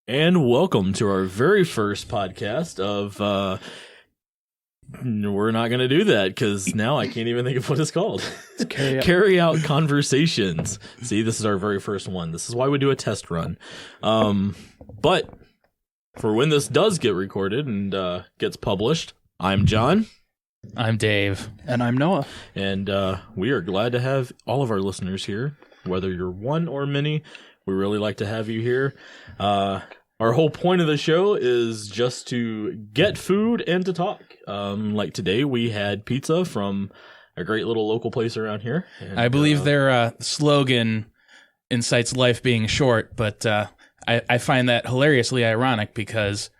And welcome to our very first podcast of, we're not going to do that because now I can't even think of what it's called. Carry out conversations. See, this is our very first one. This is why we do a test run. But for when this does get recorded and gets published, I'm John. I'm Dave. And I'm Noah. And we are glad to have all of our listeners here, whether you're one or many. We really like to have you here. Our whole point of the show is just to get food and to talk. Like today, we had pizza from a great little local place around here. And, I believe their slogan incites life being short, but I find that hilariously ironic because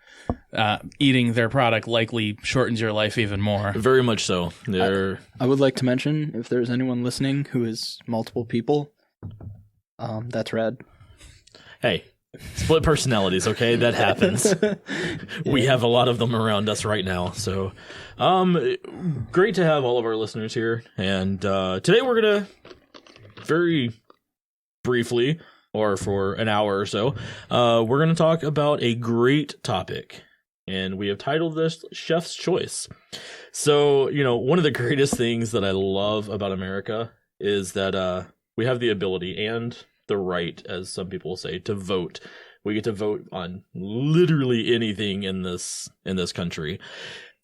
eating their product likely shortens your life even more. Very much so. I would like to mention, if there's anyone listening who is multiple people, that's rad. Hey, split personalities, okay? That happens. We have a lot of them around us right now. So, great to have all of our listeners here. And today we're going to very briefly, or for an hour or so, we're going to talk about a great topic. And we have titled this Chef's Choice. So, one of the greatest things that I love about America is that we have the ability and the right, as some people say, to vote. We get to vote on literally anything in this country.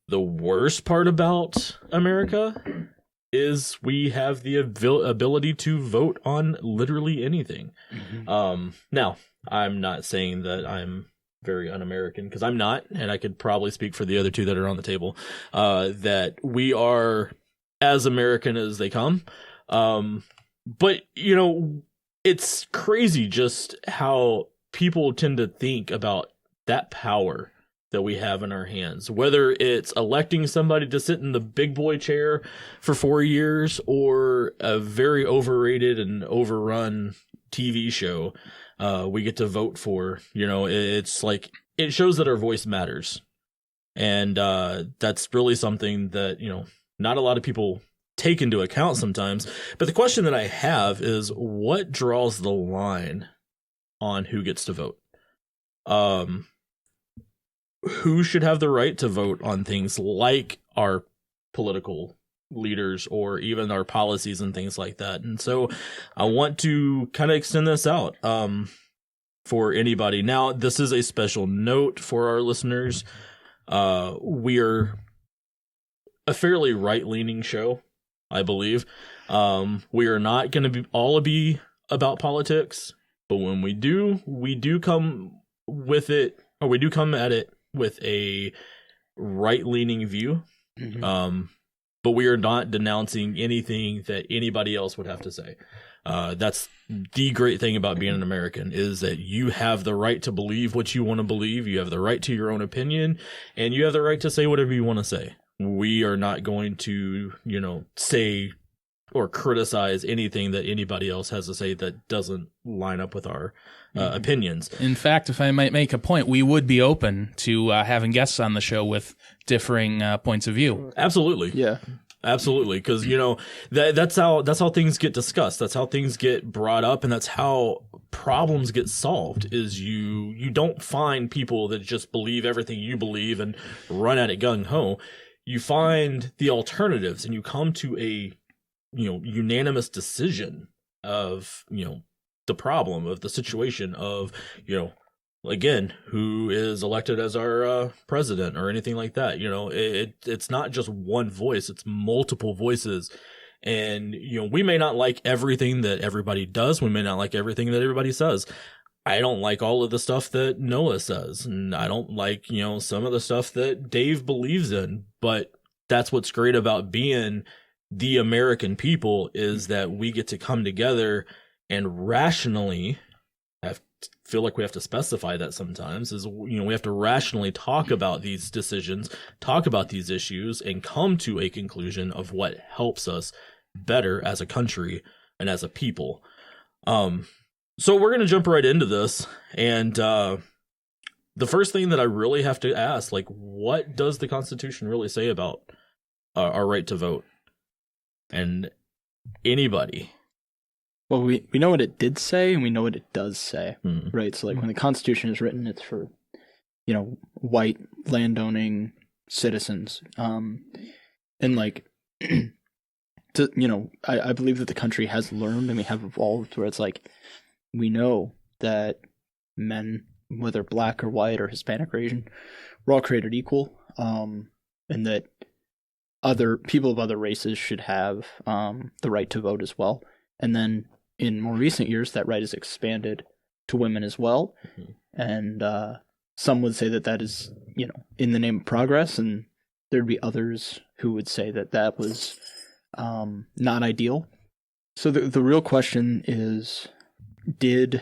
The worst part about America is we have the ability to vote on literally anything. Mm-hmm. Now, I'm not saying that I'm very un-American, because I'm not, and I could probably speak for the other two that are on the table, that we are as American as they come. But, it's crazy just how people tend to think about that power that we have in our hands, whether it's electing somebody to sit in the big boy chair for 4 years or a very overrated and overrun TV show we get to vote for. It's like, it shows that our voice matters. And that's really something that, not a lot of people take into account sometimes. But the question that I have is, what draws the line on who gets to vote? Who should have the right to vote on things like our political leaders or even our policies and things like that? And so I want to kind of extend this out for anybody. Now, this is a special note for our listeners. We are a fairly right-leaning show, I believe. We are not going to be about politics, but when we do come with it, or we do come at it with a right-leaning view. Mm-hmm. But we are not denouncing anything that anybody else would have to say. That's the great thing about being an American, is that you have the right to believe what you want to believe. You have the right to your own opinion, and you have the right to say whatever you want to say. We are not going to, say or criticize anything that anybody else has to say that doesn't line up with our opinions. In fact, if I might make a point, we would be open to having guests on the show with differing points of view. Absolutely. Yeah. Absolutely, because that's how things get discussed. That's how things get brought up, and that's how problems get solved. Is you don't find people that just believe everything you believe and run at it gung ho. You find the alternatives, and you come to a unanimous decision of the problem, of the situation, of again, who is elected as our president or anything like that. It's not just one voice, it's multiple voices. And we may not like everything that everybody does, we may not like everything that everybody says. I don't like all of the stuff that Noah says, and I don't like, some of the stuff that Dave believes in. But that's what's great about being the American people, is that we get to come together and rationally feel like we have to specify that sometimes, is we have to rationally talk about these decisions, talk about these issues, and come to a conclusion of what helps us better as a country and as a people. So we're going to jump right into this, and the first thing that I really have to ask, what does the Constitution really say about our right to vote? And anybody Well, we know what it did say, and we know what it does say, Mhm. right? So, like, when the Constitution is written, it's for, white landowning citizens. And, like, I believe that the country has learned and we have evolved where it's like, we know that men, whether black or white or Hispanic or Asian, we're all created equal, and that other people of other races should have the right to vote as well. And then in more recent years, that right is expanded to women as well. Mhm. And some would say that that is, in the name of progress, and there'd be others who would say that that was not ideal. So the real question is, did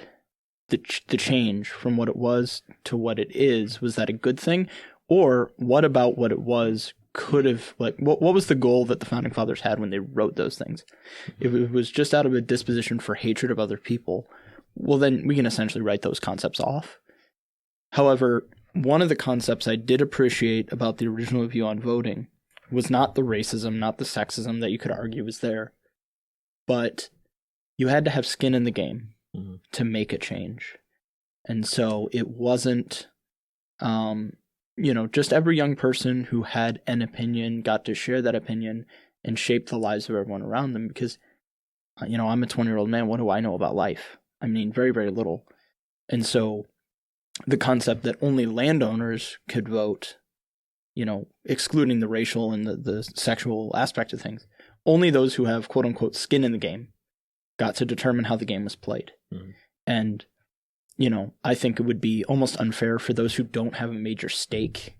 the change from what it was to what it is, was that a good thing? Or what about what it was could have, like, what was the goal that the Founding Fathers had when they wrote those things? If it was just out of a disposition for hatred of other people, well, then we can essentially write those concepts off. However, one of the concepts I did appreciate about the original view on voting was not the racism, not the sexism that you could argue was there, but you had to have skin in the game Mhm. to make a change. And so it wasn't, just every young person who had an opinion got to share that opinion and shape the lives of everyone around them. Because, I'm a 20-year-old man. What do I know about life? I mean, very, very little. And so the concept that only landowners could vote, excluding the racial and the sexual aspect of things, only those who have quote unquote skin in the game got to determine how the game was played. Mhm. And, I think it would be almost unfair for those who don't have a major stake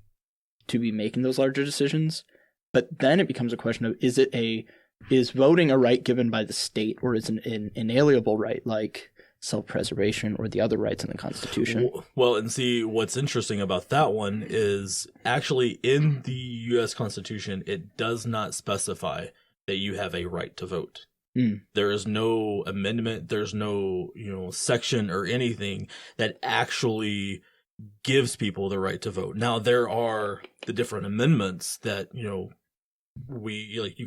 to be making those larger decisions. But then it becomes a question of, is voting a right given by the state, or is it an inalienable right like self-preservation or the other rights in the Constitution? Well, and see, what's interesting about that one is actually in the U.S. Constitution, it does not specify that you have a right to vote. There is no amendment, there's no, section or anything that actually gives people the right to vote. Now, there are the different amendments that, you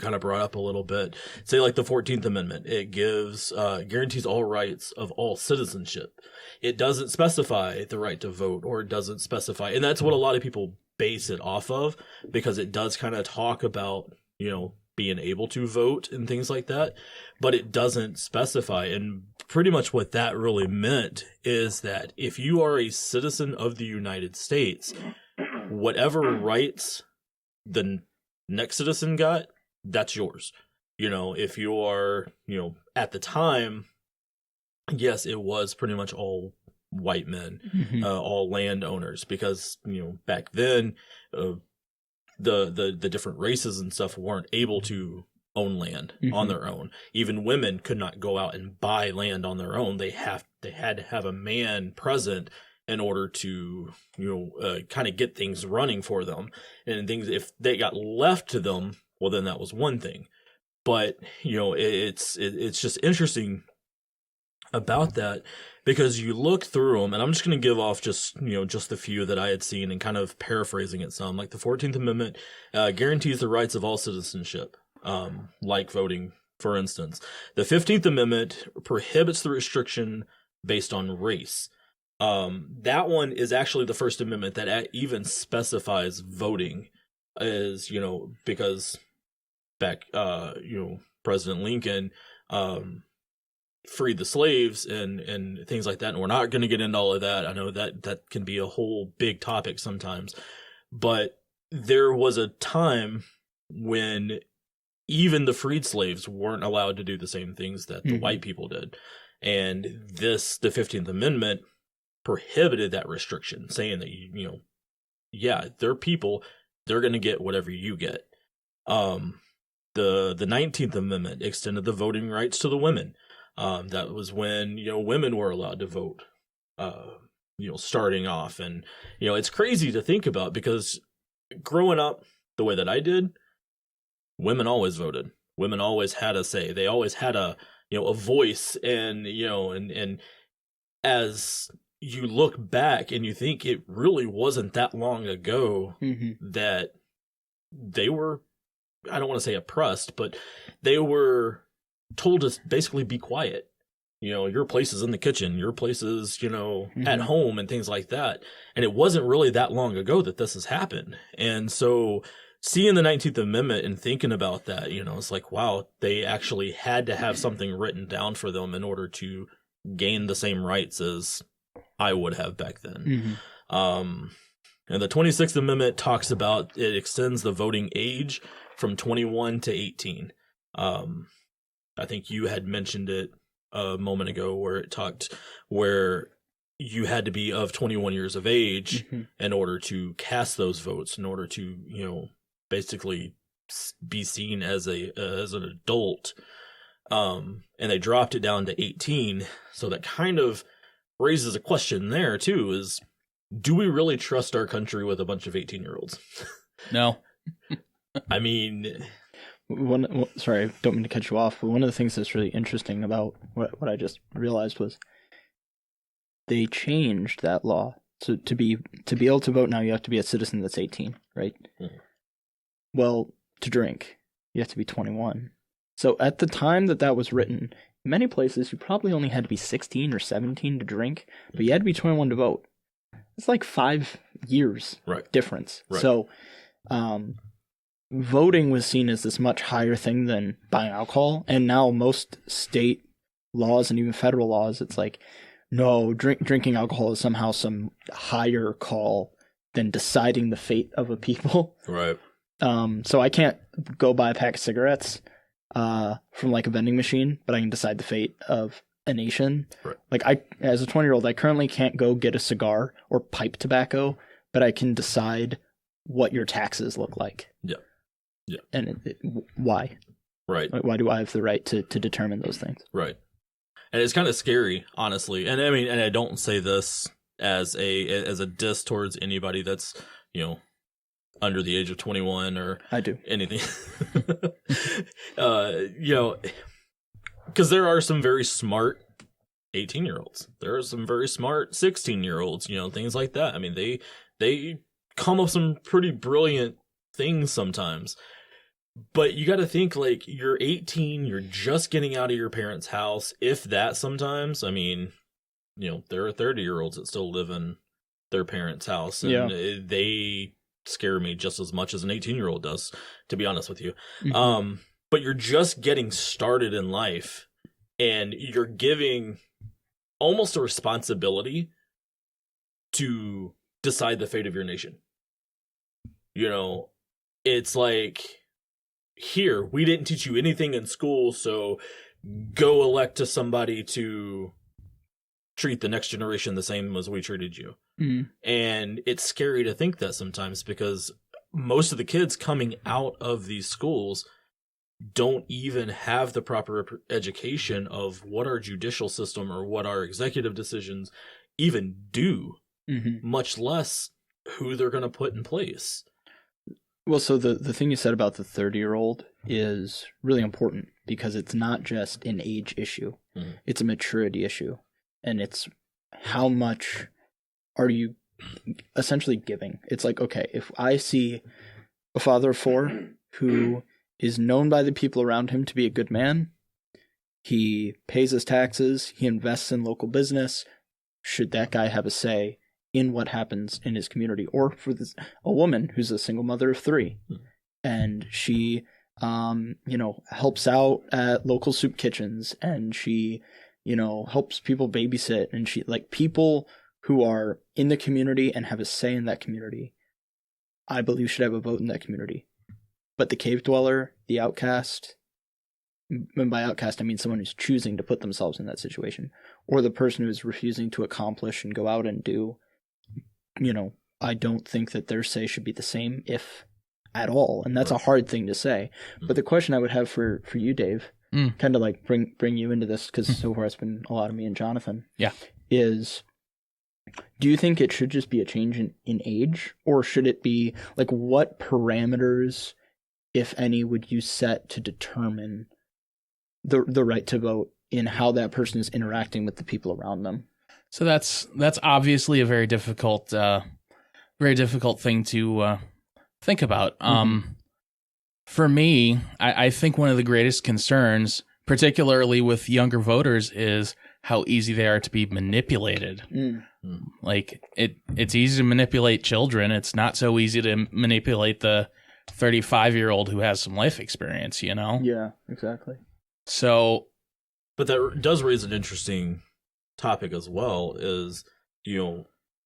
kind of brought up a little bit. Say like the 14th Amendment, it gives, guarantees all rights of all citizenship. It doesn't specify the right to vote, or it doesn't specify, and that's what a lot of people base it off of, because it does kind of talk about, being able to vote and things like that, but it doesn't specify. And pretty much what that really meant is that if you are a citizen of the United States, whatever rights the next citizen got, that's yours. If you are, at the time, yes, it was pretty much all white men, all landowners, because, back then, the different races and stuff weren't able to own land on their own. Even women could not go out and buy land on their own. They had to have a man present in order to, kind of get things running for them. And things, if they got left to them, well, then that was one thing. But, it's just interesting about that, because you look through them, and I'm just going to give off just the few that I had seen and kind of paraphrasing it some. Like the 14th Amendment guarantees the rights of all citizenship, like voting, for instance. The 15th Amendment prohibits the restriction based on race. That one is actually the first amendment that even specifies voting, is, because back, President Lincoln, freed the slaves and things like that. And we're not going to get into all of that. I know that can be a whole big topic sometimes, but there was a time when even the freed slaves weren't allowed to do the same things that the white people did. And the 15th Amendment prohibited that restriction, saying that, they're people, they're going to get whatever you get. The 19th Amendment extended the voting rights to the women. That was when, women were allowed to vote, starting off. And, it's crazy to think about, because growing up the way that I did, women always voted. Women always had a say. They always had a voice. And, and as you look back and you think it really wasn't that long ago that they were, I don't want to say oppressed, but they were told to basically be quiet. your place is in the kitchen, your place is, at Mhm. home and things like that. And it wasn't really that long ago that this has happened. And so seeing the 19th Amendment and thinking about that, it's like, wow, they actually had to have something written down for them in order to gain the same rights as I would have back then. Mhm. And the 26th Amendment talks about, it extends the voting age from 21 to 18. I think you had mentioned it a moment ago where you had to be of 21 years of age Mhm. in order to cast those votes, in order to, basically be seen as an adult. And they dropped it down to 18. So that kind of raises a question there too, is do we really trust our country with a bunch of 18-year-olds? No. I mean, Sorry, don't mean to cut you off, but one of the things that's really interesting about what I just realized was they changed that law. So to be able to vote now, you have to be a citizen that's 18, right? Mhm. Well, to drink, you have to be 21. So at the time that was written, in many places you probably only had to be 16 or 17 to drink, but you had to be 21 to vote. It's like 5 years right. difference. Right. So voting was seen as this much higher thing than buying alcohol, and now most state laws and even federal laws, it's like, no, drinking alcohol is somehow some higher call than deciding the fate of a people. Right. So I can't go buy a pack of cigarettes from like a vending machine, but I can decide the fate of a nation. Right. Like as a 20-year-old, I currently can't go get a cigar or pipe tobacco, but I can decide what your taxes look like. Yeah. Yeah. And why? Right. Like, why do I have the right to determine those things? Right. And it's kind of scary, honestly. And I mean, and I don't say this as a diss towards anybody that's, under the age of 21 or I do. anything. Because there are some very smart 18-year-olds. There are some very smart 16-year-olds, things like that. I mean, they come up with some pretty brilliant things sometimes. But you got to think, like, you're 18, you're just getting out of your parents' house, if that sometimes. I mean, there are 30-year-olds that still live in their parents' house, and they scare me just as much as an 18-year-old does, to be honest with you. Mm-hmm. But you're just getting started in life, and you're giving almost a responsibility to decide the fate of your nation. It's like, here, we didn't teach you anything in school, so go elect to somebody to treat the next generation the same as we treated you. Mm-hmm. And it's scary to think that sometimes, because most of the kids coming out of these schools don't even have the proper education of what our judicial system or what our executive decisions even do, much less who they're going to put in place. Well, so the thing you said about the 30-year-old is really important, because it's not just an age issue. Mm-hmm. It's a maturity issue. And it's how much are you essentially giving? It's like, okay, if I see a father of 4 who is known by the people around him to be a good man, he pays his taxes, he invests in local business, should that guy have a say in what happens in his community? Or for a woman who's a single mother of 3, and she helps out at local soup kitchens, and she helps people babysit, and she, like, people who are in the community and have a say in that community, I believe should have a vote in that community. But the cave dweller, the outcast, and by outcast I mean someone who's choosing to put themselves in that situation, or the person who's refusing to accomplish and go out and do, I don't think that their say should be the same, if at all. And that's a hard thing to say. But the question I would have for you, Dave, kind of like bring you into this, because so far it's been a lot of me and Jonathan. Yeah. Is, do you think it should just be a change in age, or should it be, like, what parameters, if any, would you set to determine the right to vote in how that person is interacting with the people around them? So that's obviously a very difficult thing to think about. For me, I think one of the greatest concerns, particularly with younger voters, is how easy they are to be manipulated. Mm. Like it's easy to manipulate children. It's not so easy to manipulate the 35-year-old who has some life experience, you know? Yeah, exactly. So, But that does raise an interesting topic as well, is,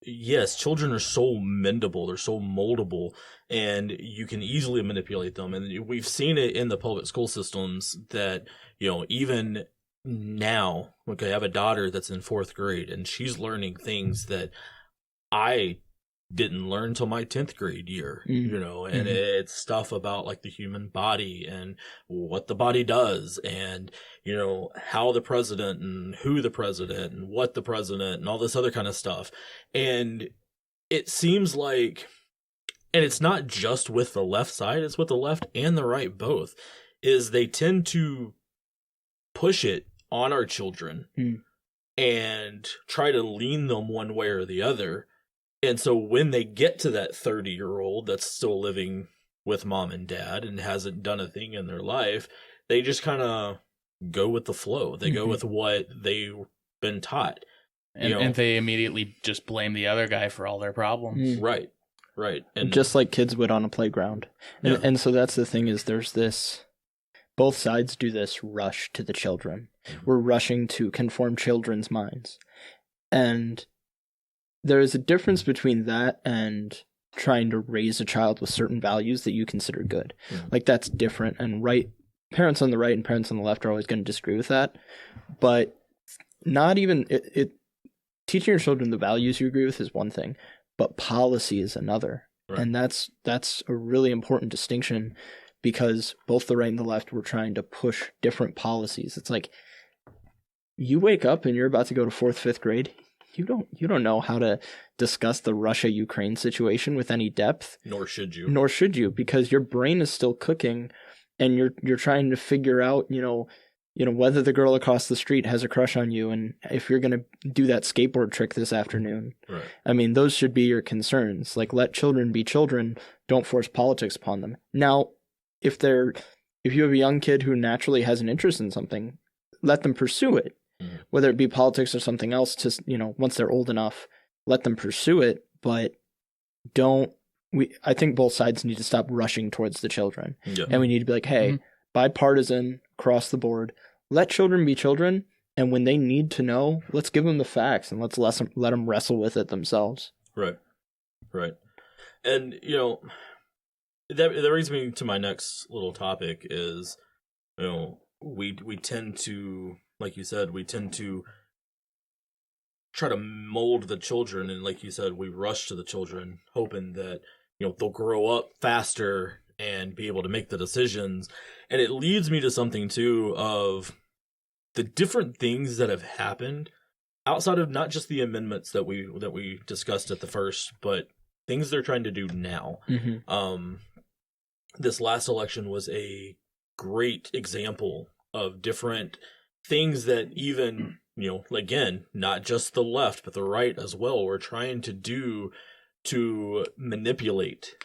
yes, children are so mendable, they're so moldable, and you can easily manipulate them. And we've seen it in the public school systems that, even now, okay, I have a daughter that's in 4th grade, and she's learning things that I didn't learn till my 10th grade year, and it's stuff about like the human body and what the body does, and, how the president and who the president and what the president and all this other kind of stuff. And it seems like, and it's not just with the left side, it's with the left and the right both, is they tend to push it on our children and try to lean them one way or the other. And so when they get to that 30-year-old that's still living with mom and dad and hasn't done a thing in their life, they just kind of go with the flow. They go with what they've been taught. and they immediately just blame the other guy for all their problems. Right. And just like kids would on a playground. And so that's the thing, is there's this, both sides do this rush to the children. We're rushing to conform children's minds. And there is a difference between that and trying to raise a child with certain values that you consider good. Like, that's different. And parents on the right and parents on the left are always going to disagree with that. But not even teaching your children the values you agree with is one thing, but policy is another. Right. And that's a really important distinction, because both the right and the left were trying to push different policies. It's like, you wake up and you're about to go to 4th, 5th grade. You don't know how to discuss the Russia-Ukraine situation with any depth. Nor should you, because your brain is still cooking, and you're trying to figure out, whether the girl across the street has a crush on you, and if you're going to do that skateboard trick this afternoon. Right. I mean, those should be your concerns. Like, let children be children. Don't force politics upon them. Now, if you have a young kid who naturally has an interest in something, let them pursue it. Whether it be politics or something else, once they're old enough, let them pursue it. But I think both sides need to stop rushing towards the children. Yeah. And we need to be like, hey, bipartisan, across the board, let children be children. And when they need to know, let's give them the facts, and let's let them wrestle with it themselves. Right. And, that brings me to my next little topic is, we tend to, like you said, we tend to try to mold the children. And like you said, we rush to the children hoping that, they'll grow up faster and be able to make the decisions. And it leads me to something too, of the different things that have happened outside of not just the amendments that we discussed at the first, but things they're trying to do now. This last election was a great example of different things that even, again, not just the left, but the right as well, were trying to do to manipulate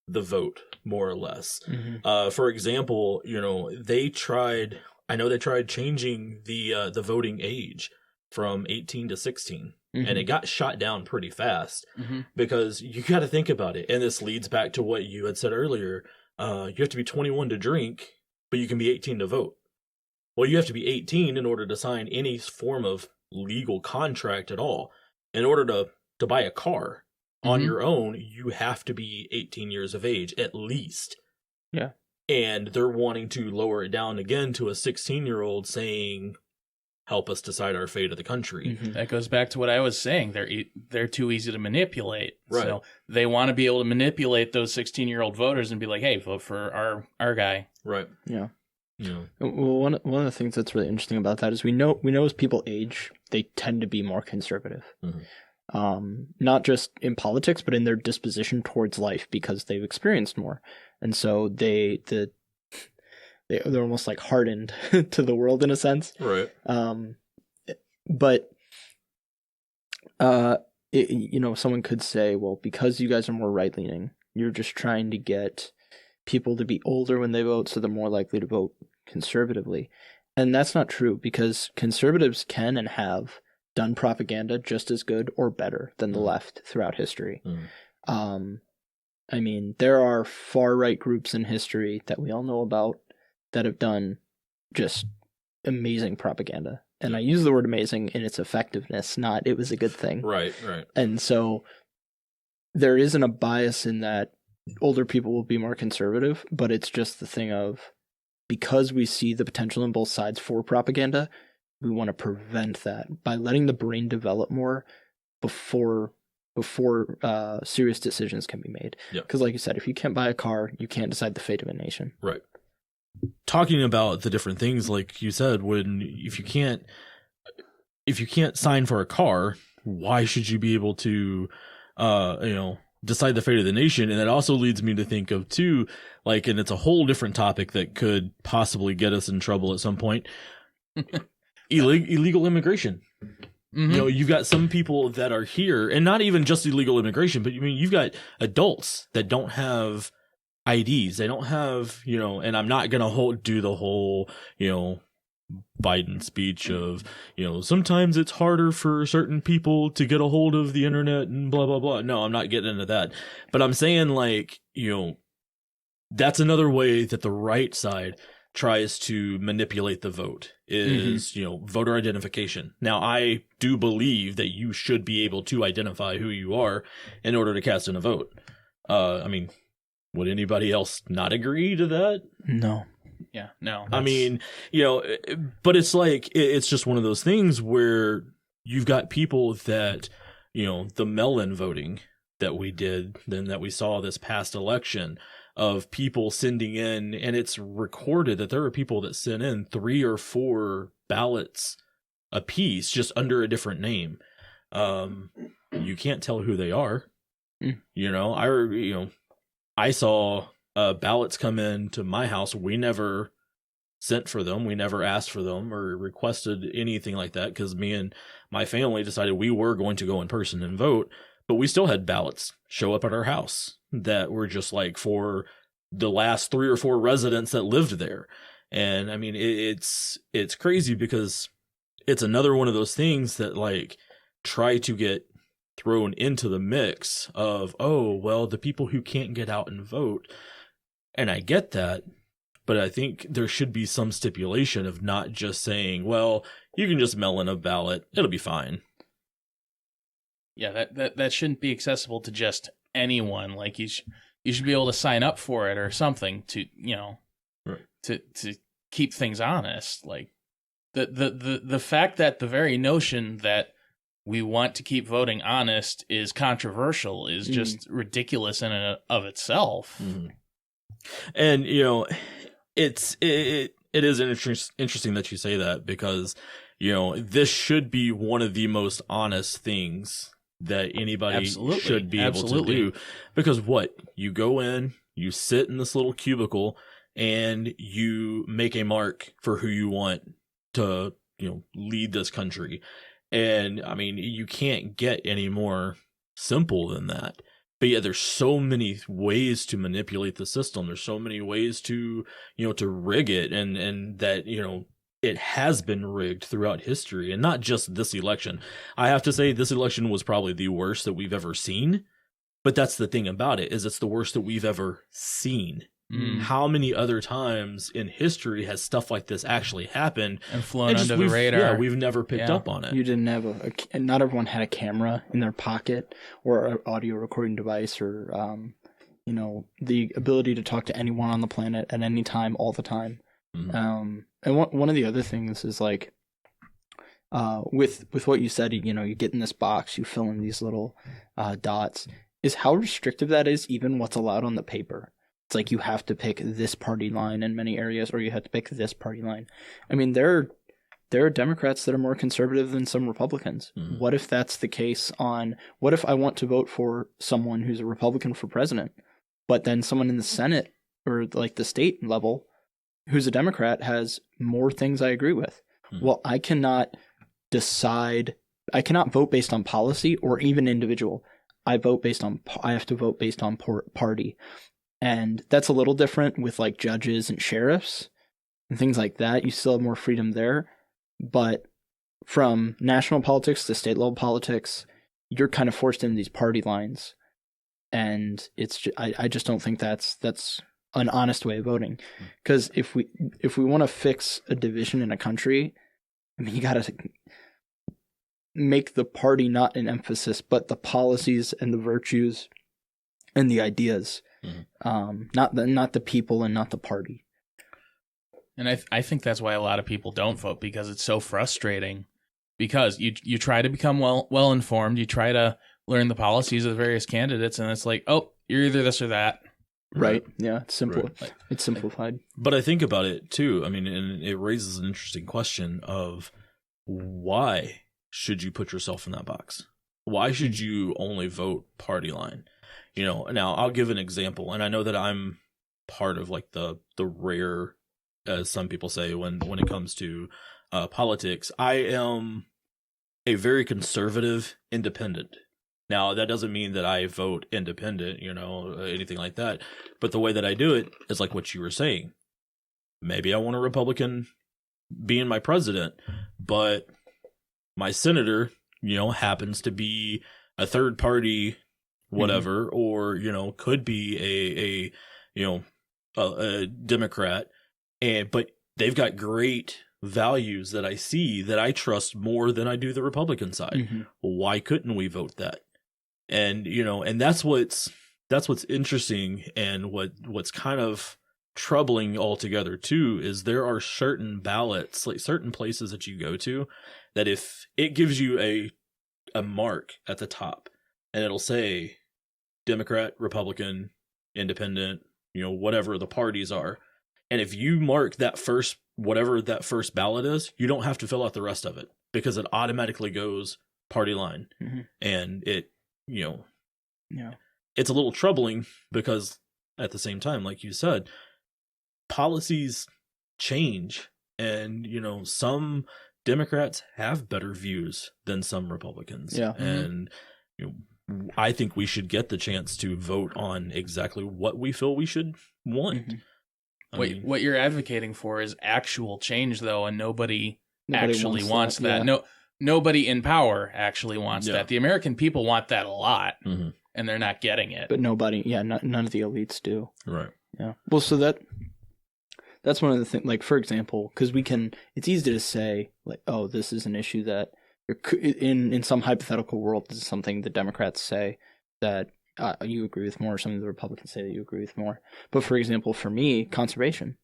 the vote, more or less. For example, they tried changing the voting age from 18 to 16. And it got shot down pretty fast, because you got to think about it. And this leads back to what you had said earlier. You have to be 21 to drink, but you can be 18 to vote. Well, you have to be 18 in order to sign any form of legal contract at all. In order to buy a car on your own, you have to be 18 years of age, at least. Yeah. And they're wanting to lower it down again to a 16-year-old, saying, help us decide our fate of the country. That goes back to what I was saying. They're too easy to manipulate. Right. So they want to be able to manipulate those 16-year-old voters and be like, hey, vote for our guy. Right. Yeah. Well, one of the things that's really interesting about that is we know as people age, they tend to be more conservative. Not just in politics, but in their disposition towards life, because they've experienced more. And so they're almost like hardened to the world in a sense. Right. But someone could say, well, because you guys are more right leaning, you're just trying to get people to be older when they vote, so they're more likely to vote conservatively. And that's not true, because conservatives can and have done propaganda just as good or better than the left throughout history. I mean, there are far-right groups in history that we all know about that have done just amazing propaganda. And I use the word amazing in its effectiveness, not it was a good thing. Right. And so there isn't a bias in that older people will be more conservative, but it's just the thing of, because we see the potential in both sides for propaganda, we want to prevent that by letting the brain develop more before serious decisions can be made. Because like you said, if you can't buy a car, you can't decide the fate of a nation. Right. Talking about the different things, like you said, if you can't sign for a car, why should you be able to decide the fate of the nation? And that also leads me to think of too, like, and it's a whole different topic that could possibly get us in trouble at some point. Illegal immigration. Mm-hmm. You've got some people that are here, and not even just illegal immigration, but you've got adults that don't have IDs. They don't have, and I'm not going to do the whole, Biden speech of, sometimes it's harder for certain people to get a hold of the internet and blah, blah, blah. No, I'm not getting into that. But I'm saying, like, that's another way that the right side tries to manipulate the vote is, voter identification. Now, I do believe that you should be able to identify who you are in order to cast in a vote. Would anybody else not agree to that? No. Yeah, no. I mean, but it's like, it's just one of those things where you've got people that, the mail-in voting that we did, then that we saw this past election, of people sending in, and it's recorded that there are people that sent in 3 or 4 ballots a piece just under a different name. You can't tell who they are. I saw ballots come in to my house. We never sent for them. We never asked for them or requested anything like that, because me and my family decided we were going to go in person and vote, but we still had ballots show up at our house that were just like for the last 3 or 4 residents that lived there. And I mean, it's crazy, because it's another one of those things that, like, try to get thrown into the mix of, oh, well, the people who can't get out and vote. And I get that, but I think there should be some stipulation of not just saying, well, you can just mail in a ballot, it'll be fine. Yeah, that shouldn't be accessible to just anyone. Like, you should be able to sign up for it or something to, right, to keep things honest. Like, the fact that the very notion that we want to keep voting honest is controversial is just ridiculous in and of itself. Mm-hmm. And it is interesting that you say that, because this should be one of the most honest things that anybody should be able to do. Because you go in, you sit in this little cubicle, and you make a mark for who you want to lead this country. And I mean, you can't get any more simple than that. But yeah, there's so many ways to manipulate the system. There's so many ways to, to rig it, and that, it has been rigged throughout history, and not just this election. I have to say, this election was probably the worst that we've ever seen. But that's the thing about it, is it's the worst that we've ever seen. How many other times in history has stuff like this actually happened and flown under the radar? Yeah, we've never picked up on it. You didn't have not everyone had a camera in their pocket or an audio recording device, or the ability to talk to anyone on the planet at any time, all the time. And one of the other things is, like, with what you said, you get in this box, you fill in these little dots, is how restrictive that is, even what's allowed on the paper. It's like you have to pick this party line in many areas, or you have to pick this party line. I mean, there are Democrats that are more conservative than some Republicans. What if that's the case what if I want to vote for someone who's a Republican for president, but then someone in the Senate or like the state level who's a Democrat has more things I agree with? Well, I cannot vote based on policy or even individual. I have to vote based on party. And that's a little different with, like, judges and sheriffs, and things like that, you still have more freedom there. But from national politics to state level politics, you're kind of forced into these party lines, and I just don't think that's an honest way of voting. Because if we want to fix a division in a country, I mean, you got to make the party not an emphasis, but the policies and the virtues and the ideas, not the people and not the party. And I think that's why a lot of people don't vote, because it's so frustrating. Because you try to become well informed, you try to learn the policies of the various candidates, and it's like, oh, you're either this or that. Right. Yeah. It's simple. Right. It's simplified. But I think about it too. I mean, and it raises an interesting question of why should you put yourself in that box? Why should you only vote party line? You know, now I'll give an example, and I know that I'm part of like the rare, as some people say, when it comes to politics. I am a very conservative independent. Now, that doesn't mean that I vote independent, you know, anything like that. But the way that I do it is like what you were saying. Maybe I want a Republican being my president, but my senator, you know, happens to be a third party, whatever, or, you know, could be a Democrat, but they've got great values that I see that I trust more than I do the Republican side. Well, why couldn't we vote that? And, you know, and that's what's interesting, and what's kind of troubling altogether too, is there are certain ballots, like certain places that you go to, that if it gives you a mark at the top and it'll say Democrat, Republican, Independent, you know, whatever the parties are, and if you mark that first, whatever that first ballot is, you don't have to fill out the rest of it, because it automatically goes party line. And it, you know, Yeah. It's a little troubling, because at the same time, like you said, policies change, and, you know, some Democrats have better views than some Republicans. Yeah. And, you know, I think we should get the chance to vote on exactly what we feel we should want. What you're advocating for is actual change, though, and nobody actually wants wants that, that. yeah. Nobody in power actually wants Yeah. that. The American people want that a lot, and they're not getting it. But nobody, none of the elites do. Right. Yeah. Well, so that's one of the things, like, for example, because it's easy to say, like, oh, this is an issue that in some hypothetical world, this is something the Democrats say that you agree with more, or something the Republicans say that you agree with more. But for example, for me, conservation,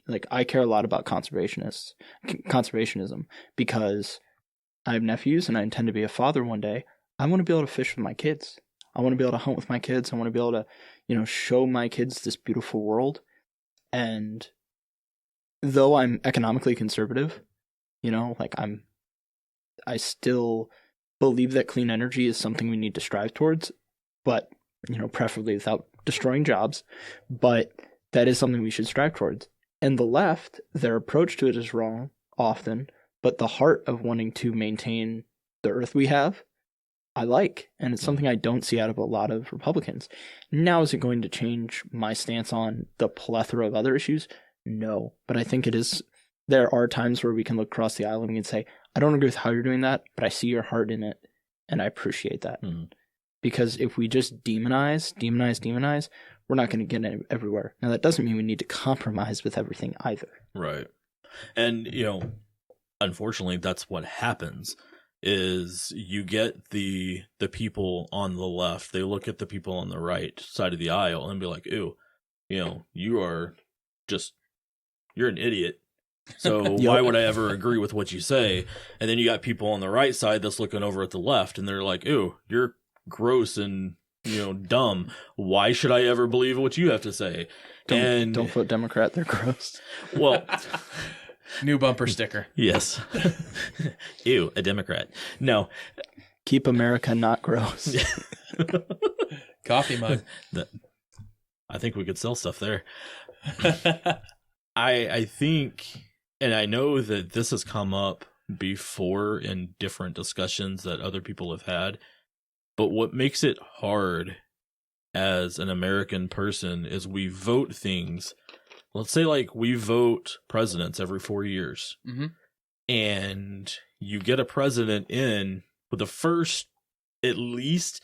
like, I care a lot about conservationism, because I have nephews and I intend to be a father one day. I want to be able to fish with my kids. I want to be able to hunt with my kids. I want to be able to, you know, show my kids this beautiful world. And though I'm economically conservative, you know, like, I still believe that clean energy is something we need to strive towards, but, you know, preferably without destroying jobs. But that is something we should strive towards. And the left, their approach to it is wrong often, but the heart of wanting to maintain the earth we have, I like. And it's something I don't see out of a lot of Republicans. Now, is it going to change my stance on the plethora of other issues? No. But I think it is. There are times where we can look across the aisle and we can say, I don't agree with how you're doing that, but I see your heart in it, and I appreciate that. Because if we just demonize, we're not going to get everywhere. Now, that doesn't mean we need to compromise with everything either. Right. And, you know, unfortunately, that's what happens, is you get the people on the left, they look at the people on the right side of the aisle and be like, ew, you know, you're an idiot. So why would I ever agree with what you say? And then you got people on the right side that's looking over at the left, and they're like, ew, you're gross and, you know, dumb. Why should I ever believe what you have to say? Don't vote Democrat. They're gross. Well, New bumper sticker. yes. Ew, a Democrat. No. Keep America not gross. Coffee mug. I think we could sell stuff there. I think, and I know that this has come up before in different discussions that other people have had, but what makes it hard as an American person is we vote things let's say like we vote presidents every 4 years, Mm-hmm. and you get a president in for the first at least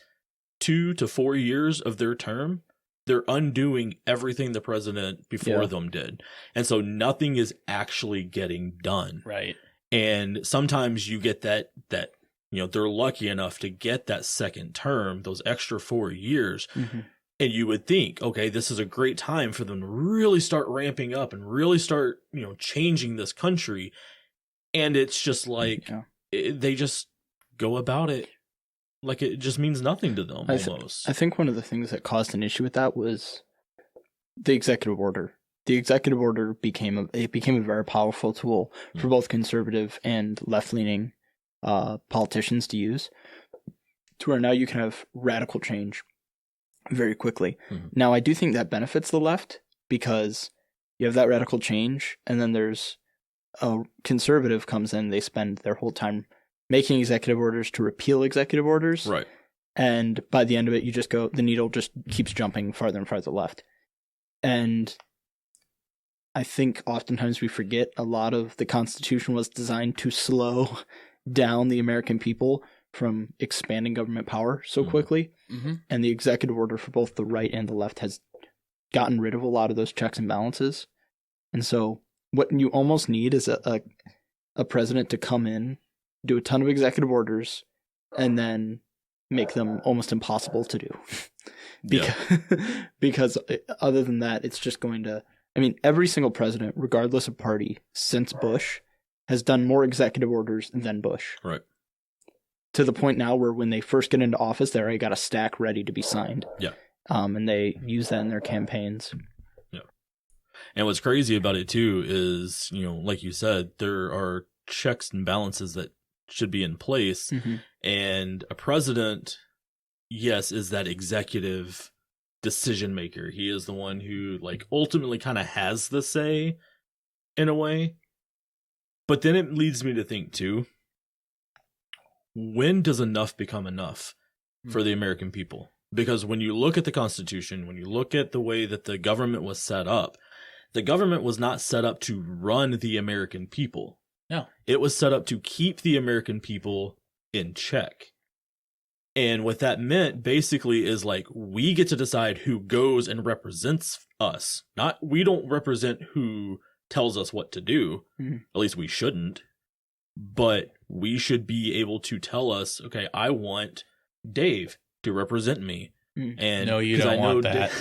2 to 4 years of their term, they're undoing everything the president before Yeah. them did. And so nothing is actually getting done. Right. And sometimes you get that they're lucky enough to get that second term, those extra 4 years. Mhm. And you would think, okay, this is a great time for them to really start ramping up and really start, changing this country. And it's just like, Yeah. they just go about it like it just means nothing to them almost. I think one of the things that caused an issue with that was the executive order. The executive order became a very powerful tool for both conservative and left-leaning politicians to use, to where now you can have radical change very quickly. Mhm. Now, I do think that benefits the left because you have that radical change, and then there's a conservative comes in, they spend their whole time making executive orders to repeal executive orders. Right. And by the end of it, you just go, the needle just keeps jumping farther and farther left. And I think oftentimes we forget a lot of the Constitution was designed to slow down the American people from expanding government power so quickly. Mm-hmm. And the executive order for both the right and the left has gotten rid of a lot of those checks and balances. And so what you almost need is a president to come in, do a ton of executive orders, and then make them almost impossible to do. Because other than that, it's just going to... I mean, every single president, regardless of party, since Bush, has done more executive orders than Bush. Right. To the point now where when they first get into office, they already got a stack ready to be signed. Yeah. And they use that in their campaigns. And what's crazy about it too is, like you said, there are checks and balances that should be in place. Mm-hmm. And a president, yes, is that executive decision maker. He is the one who ultimately kind of has the say in a way. But then it leads me to think too, when does enough become enough for the American people? Because when you look at the Constitution, when you look at the way that the government was set up, the government was not set up to run the American people. No. It was set up to keep the American people in check. And what that meant basically is we get to decide who goes and represents us. We don't represent who tells us what to do. Mm-hmm. At least we shouldn't. But we should be able to tell us, okay, I want Dave to represent me. Mm. And No, you 'cause don't I know want that.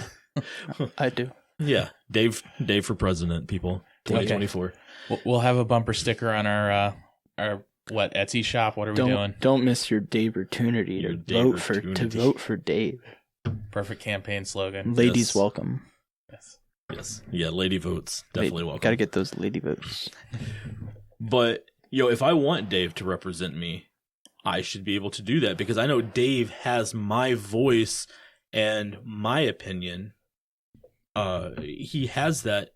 I do. Yeah, Dave for president, people. 2024. We'll have a bumper sticker on our Etsy shop. What are we doing? Don't miss your Dave opportunity Your to Dave-opportunity. vote for Dave. Perfect campaign slogan. Ladies Yes. welcome. Yes. Yes. Yeah, lady votes. Definitely welcome. Got to get those lady votes. But, if I want Dave to represent me, I should be able to do that because I know Dave has my voice and my opinion. He has that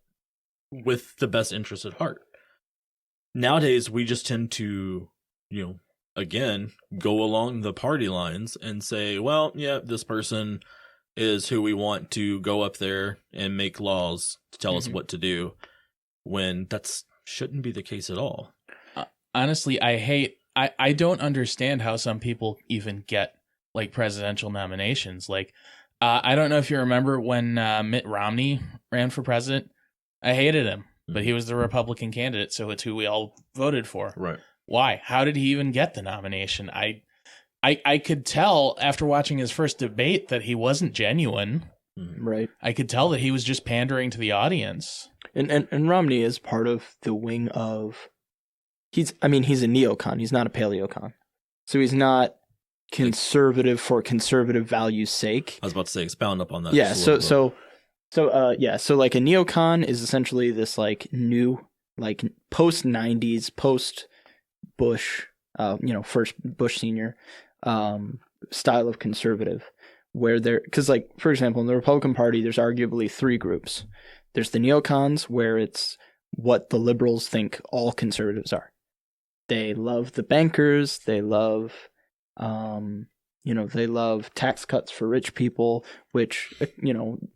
with the best interest at heart. Nowadays, we just tend to, again, go along the party lines and say, well, yeah, this person is who we want to go up there and make laws to tell us what to do, when that's shouldn't be the case at all. Honestly, I don't understand how some people even get presidential nominations. I don't know if you remember when Mitt Romney ran for president. I hated him, but he was the Republican candidate, so it's who we all voted for. Right. Why? How did he even get the nomination? I could tell after watching his first debate that he wasn't genuine. Right. I could tell that he was just pandering to the audience. And Romney is part of the wing of... He's a neocon. He's not a paleocon. So he's not conservative for conservative values' sake. I was about to say, expound upon that. Yeah, just a little bit. so a neocon is essentially this new post 90s, post Bush, first Bush senior style of conservative, where because for example, in the Republican Party, there's arguably three groups. There's the neocons, where it's what the liberals think all conservatives are. They love the bankers. They love, they love tax cuts for rich people, which,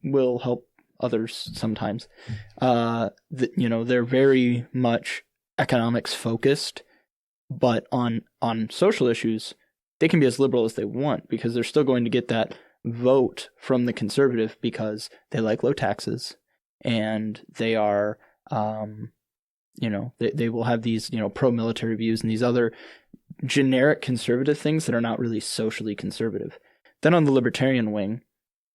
will help others sometimes, they're very much economics focused, but on social issues, they can be as liberal as they want because they're still going to get that vote from the conservative because they like low taxes and they are, they will have these, pro-military views and these other generic conservative things that are not really socially conservative. Then on the libertarian wing,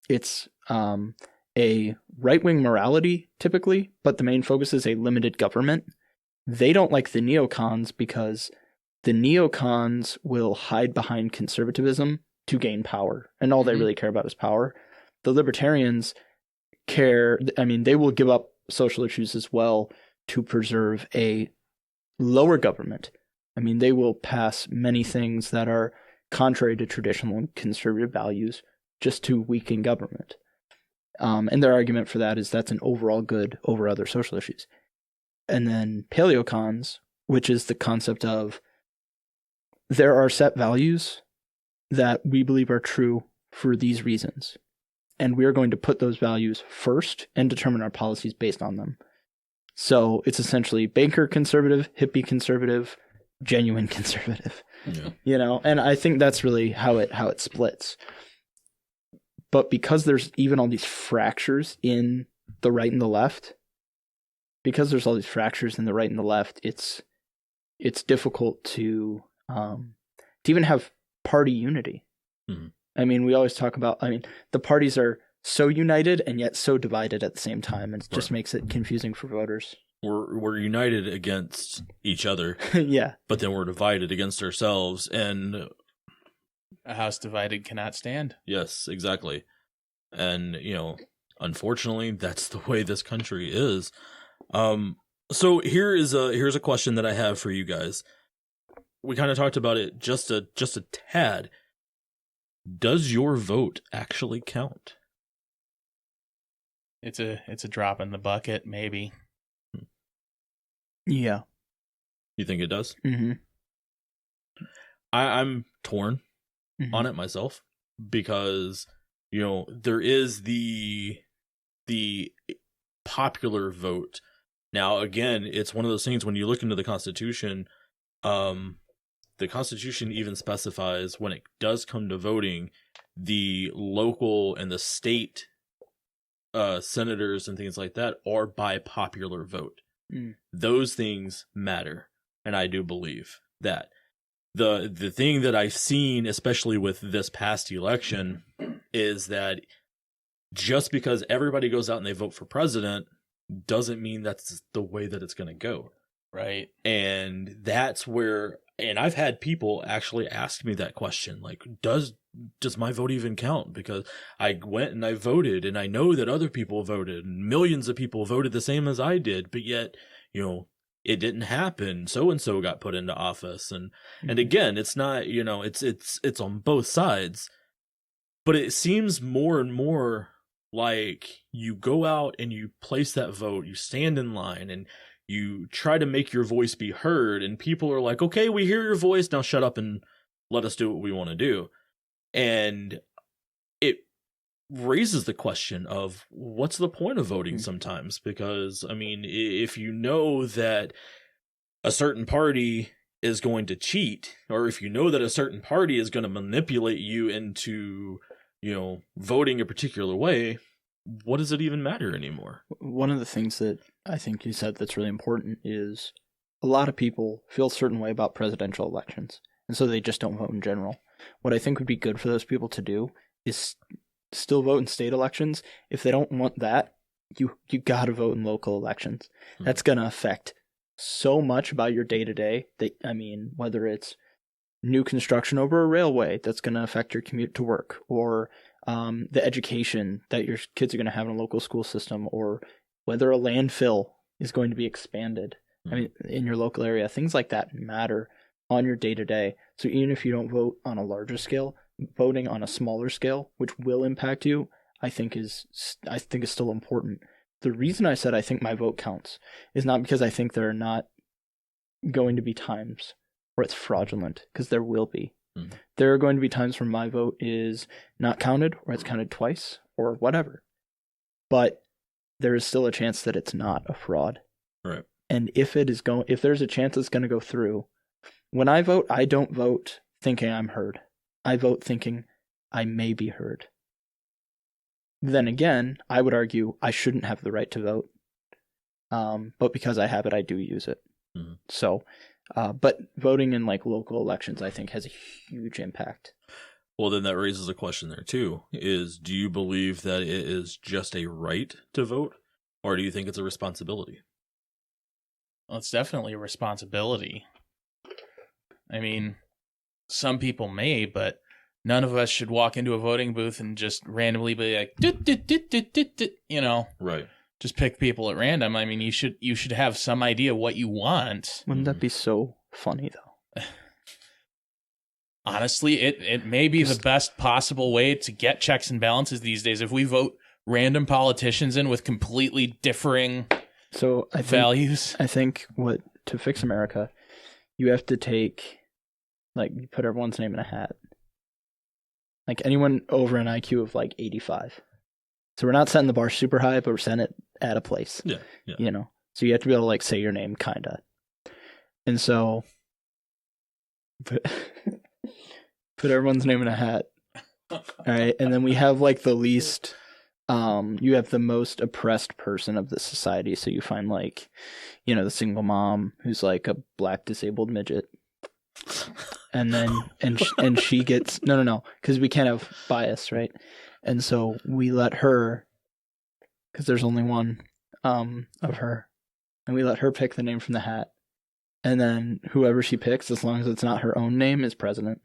it's a right-wing morality typically, but the main focus is a limited government. They don't like the neocons because the neocons will hide behind conservatism to gain power, and all they really care about is power. The libertarians they will give up social issues as well to preserve a lower government. They will pass many things that are contrary to traditional conservative values just to weaken government. And their argument for that is that's an overall good over other social issues. And then paleocons, which is the concept of there are set values that we believe are true for these reasons. And we are going to put those values first and determine our policies based on them. So it's essentially banker conservative, hippie conservative, genuine conservative. Yeah. And I think that's really how it splits. But because there's even all these fractures in the right and the left, it's difficult to even have party unity. Mm-hmm. We always talk about, the parties are so united and yet so divided at the same time. And it just makes it confusing for voters. We're united against each other. Yeah. But then we're divided against ourselves. And a house divided cannot stand. yes, exactly. And, unfortunately, that's the way this country is. So here's a question that I have for you guys. We kind of talked about it just a tad. Does your vote actually count? It's a drop in the bucket, maybe. Yeah. You think it does? Mm-hmm. I'm torn on it myself because, there is the popular vote. Now, again, it's one of those things when you look into the Constitution, the Constitution even specifies when it does come to voting, the local and the state senators and things like that are by popular vote. Those things matter, and I do believe that. The thing that I've seen, especially with this past election, is that just because everybody goes out and they vote for president doesn't mean that's the way that it's going to go. Right. And that's where, and I've had people actually ask me that question, like, does my vote even count? Because I went and I voted, and I know that other people voted, and millions of people voted the same as I did, but yet, it didn't happen. So-and-so got put into office. And again, it's not, it's on both sides, but it seems more and more like you go out and you place that vote, you stand in line and you try to make your voice be heard, and people are like, okay, we hear your voice, now shut up and let us do what we want to do. And it raises the question of what's the point of voting sometimes? Because, if you know that a certain party is going to cheat, or if you know that a certain party is going to manipulate you into, voting a particular way, what does it even matter anymore? One of the things that I think you said that's really important is a lot of people feel a certain way about presidential elections, and so they just don't vote in general. What I think would be good for those people to do is still vote in state elections. If they don't want that, you got to vote in local elections. That's going to affect so much about your day-to-day. Whether it's new construction over a railway, that's going to affect your commute to work, or the education that your kids are going to have in a local school system, or whether a landfill is going to be expanded in your local area. Things like that matter on your day-to-day. So even if you don't vote on a larger scale, voting on a smaller scale, which will impact you, I think is still important. The reason I said I think my vote counts is not because I think there are not going to be times where it's fraudulent, because there will be. There are going to be times where my vote is not counted, or it's counted twice, or whatever. But there is still a chance that it's not a fraud. Right. And if there's a chance it's going to go through, when I vote, I don't vote thinking I'm heard. I vote thinking I may be heard. Then again, I would argue I shouldn't have the right to vote. But because I have it, I do use it. Mm-hmm. So, but voting in like local elections, I think, has a huge impact. Well, then that raises a question there too, is do you believe that it is just a right to vote, or do you think it's a responsibility? Well, it's definitely a responsibility. I mean, some people may, but none of us should walk into a voting booth and just randomly be like, you know, right. Just pick people at random. I mean, you should have some idea what you want. Wouldn't that be so funny though? Honestly, it may be the best possible way to get checks and balances these days. If we vote random politicians in with completely differing values. I think to fix America, you have to take, like, you put everyone's name in a hat. Like, anyone over an IQ of, like, 85. So we're not setting the bar super high, but we're setting it at a place. Yeah. You know? So you have to be able to, like, say your name, kinda. And so, put everyone's name in a hat. All right? And then we have, like, the least... you have the most oppressed person of the society. So you find, like, you know, the single mom who's like a black disabled midget, and then and she gets no, because we can't have bias, right? And so we let her, because there's only one of her, and we let her pick the name from the hat, and then whoever she picks, as long as it's not her own name, is president.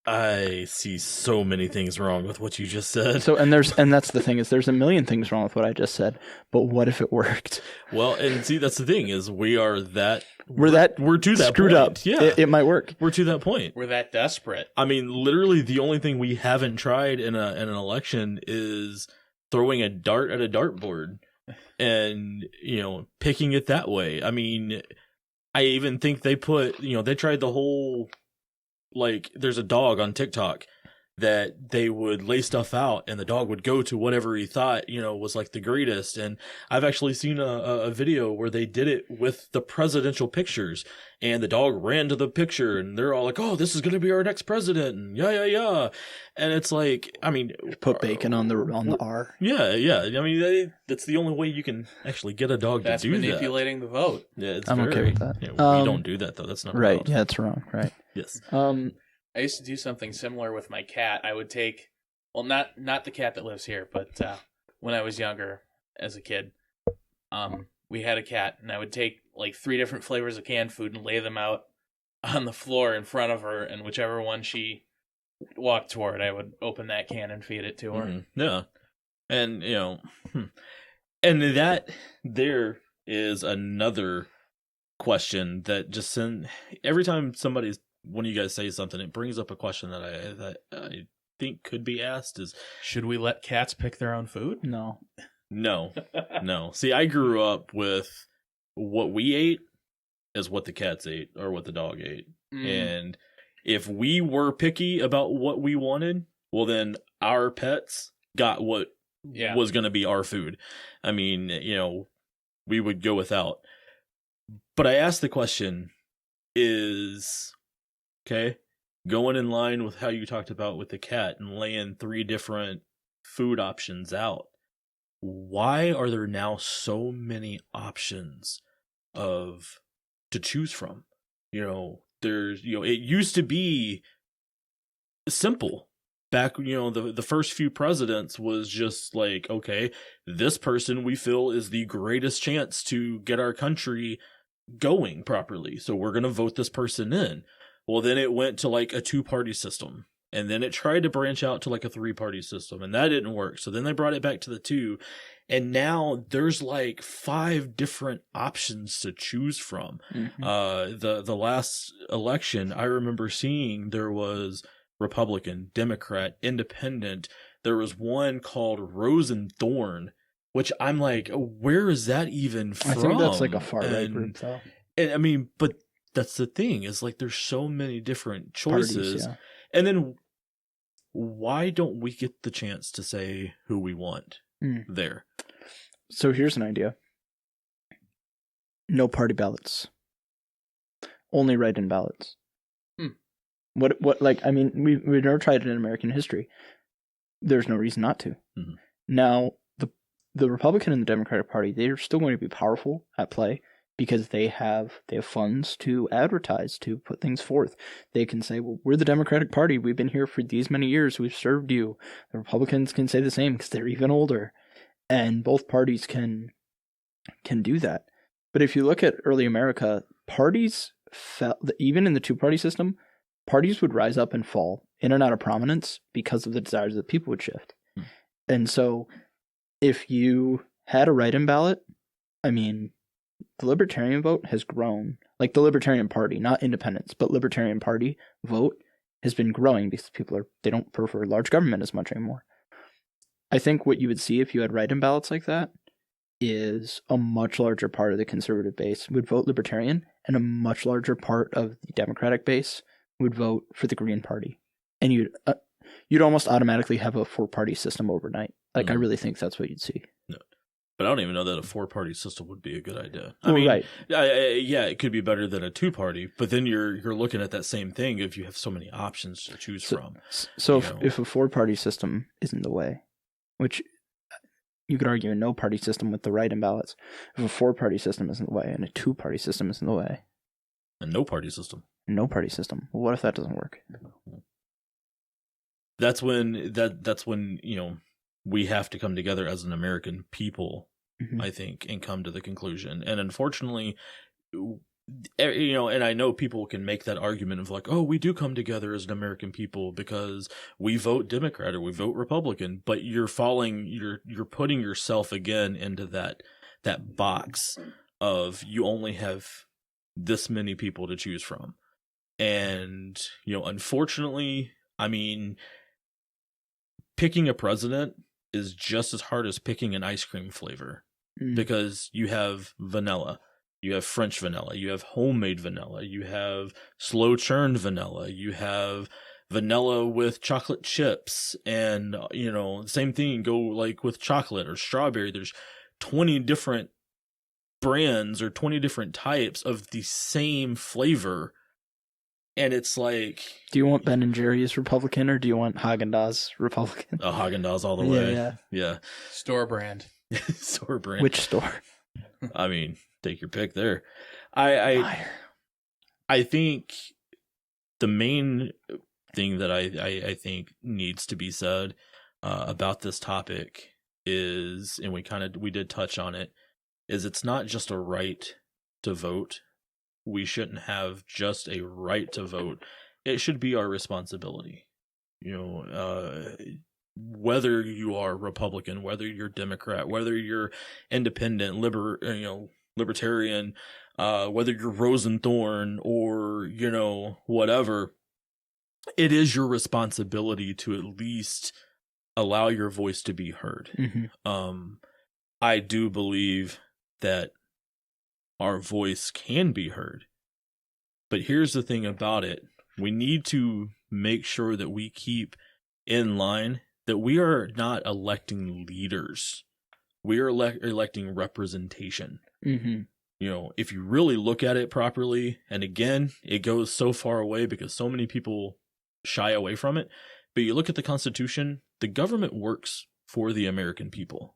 I see so many things wrong with what you just said. So and that's the thing, is there's a million things wrong with what I just said, but what if it worked? Well, and see, that's the thing, is we're to that screwed point. Up. Yeah, it might work. We're to that point. We're that desperate. I mean, literally, the only thing we haven't tried in an election is throwing a dart at a dartboard and, you know, picking it that way. I mean, I even think they tried the whole. Like, there's a dog on TikTok that they would lay stuff out and the dog would go to whatever he thought, you know, was like the greatest. And I've actually seen a video where they did it with the presidential pictures, and the dog ran to the picture and they're all like, oh, this is going to be our next president. And yeah. And it's like, I mean, put bacon on the R. Yeah. I mean, that's the only way you can actually get a dog to do that. That's manipulating the vote. Yeah, I'm okay with that. You know, we don't do that though. That's not right. allowed. Yeah, it's wrong. Right. Yes. I used to do something similar with my cat. I would take, well, not the cat that lives here, but when I was younger, as a kid, we had a cat, and I would take like 3 different flavors of canned food and lay them out on the floor in front of her, and whichever one she walked toward, I would open that can and feed it to her. Mm-hmm. Yeah. And, you know, and that there is another question that just every time one of you guys say something, it brings up a question that I think could be asked is, should we let cats pick their own food? No. See, I grew up with what we ate is what the cats ate or what the dog ate. And if we were picky about what we wanted, well, then our pets got what was going to be our food. I mean, you know, we would go without. But I asked the question is, okay, going in line with how you talked about with the cat and laying 3 different food options out, why are there now so many options to choose from? You know, it used to be simple. Back, you know, the first few presidents was just like, okay, this person we feel is the greatest chance to get our country going properly, so we're going to vote this person in. Well, then it went to like a 2-party system, and then it tried to branch out to like a 3-party system, and that didn't work. So then they brought it back to the 2, and now there's like 5 different options to choose from. Mm-hmm. The last election, I remember seeing there was Republican, Democrat, Independent. There was one called Rose and Thorn, which I'm like, where is that even from? I think that's like a far-right group, though. And I mean, but that's the thing, is like there's so many different choices. Parties, yeah. And then why don't we get the chance to say who we want? there. So here's an idea. No party ballots. Only write-in ballots. What like, I mean, we've never tried it in American history. There's no reason not to. Mhm. Now, the Republican and the Democratic Party, they're still going to be powerful at play because they have funds to advertise, to put things forth. They can say, well, we're the Democratic Party. We've been here for these many years. We've served you. The Republicans can say the same because they're even older. And both parties can do that. But if you look at early America, parties fell, even in the two-party system, parties would rise up and fall in and out of prominence because of the desires of the people would shift. And so if you had a write-in ballot, I mean, the Libertarian vote has grown. Like the Libertarian Party, not independents, but Libertarian Party vote has been growing because they don't prefer large government as much anymore. I think what you would see if you had write-in ballots like that is a much larger part of the conservative base would vote Libertarian, and a much larger part of the Democratic base would vote for the Green Party. And you'd almost automatically have a four-party system overnight. Like, I really think that's what you'd see. No. But I don't even know that a four-party system would be a good idea. I Well, mean, right. Yeah, it could be better than a two-party, but then you're looking at that same thing if you have so many options to choose from. So you know. if a four-party system isn't the way, which you could argue a no-party system with the write-in ballots, if a four-party system isn't the way and a two-party system isn't the way, A no-party system. no-party system, well, what if that doesn't work? That's when we have to come together as an American people, I think, and come to the conclusion. And unfortunately, and I know people can make that argument of like, oh, we do come together as an American people because we vote Democrat or we vote Republican, but you're putting yourself again into that box of you only have this many people to choose from. And, unfortunately, I mean, picking a president is just as hard as picking an ice cream flavor because you have vanilla. You have French vanilla, you have homemade vanilla, you have slow churned vanilla, you have vanilla with chocolate chips, and same thing go like with chocolate or strawberry. There's 20 different brands or 20 different types of the same flavor, and it's like, do you want Ben and Jerry's Republican or do you want Haagen-Dazs Republican? Haagen-Dazs all the way. Yeah. Store brand. Store brand. Which store? I mean, take your pick there. I think the main thing that I think needs to be said about this topic is, and we did touch on it, is it's not just a right to vote. We shouldn't have just a right to vote. It should be our responsibility. Whether you are Republican, whether you're Democrat, whether you're independent, libertarian, whether you're Rosenthorn or, whatever, it is your responsibility to at least allow your voice to be heard. I do believe that our voice can be heard. But here's the thing about it. We need to make sure that we keep in line that we are not electing leaders. We are electing representation. If you really look at it properly, and again, it goes so far away because so many people shy away from it, but you look at the Constitution, the government works for the American people.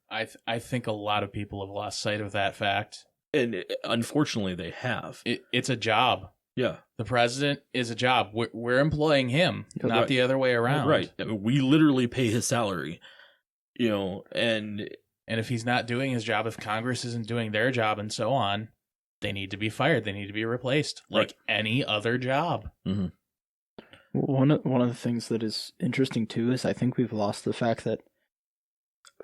I think a lot of people have lost sight of that fact. And unfortunately, they have. It's a job. Yeah. The president is a job. We're employing him, not the other way around. Right. I mean, we literally pay his salary, and if he's not doing his job, if Congress isn't doing their job and so on, they need to be fired. They need to be replaced like any other job. One of the things that is interesting, too, is I think we've lost the fact that,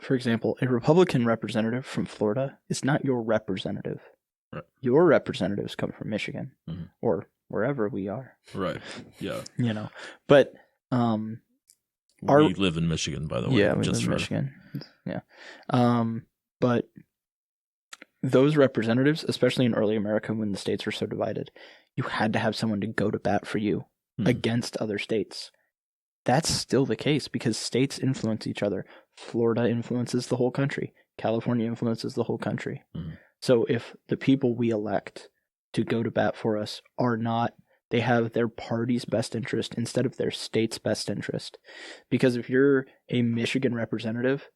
for example, a Republican representative from Florida is not your representative. Right. Your representatives come from Michigan or wherever we are. Right. Yeah. But we live in Michigan, by the way. Yeah, we live in Michigan. Yeah. But those representatives, especially in early America when the states were so divided, you had to have someone to go to bat for you against other states. That's still the case because states influence each other. Florida influences the whole country. California influences the whole country. Mhm. So if the people we elect to go to bat for us are not, they have their party's best interest instead of their state's best interest. Because if you're a Michigan representative,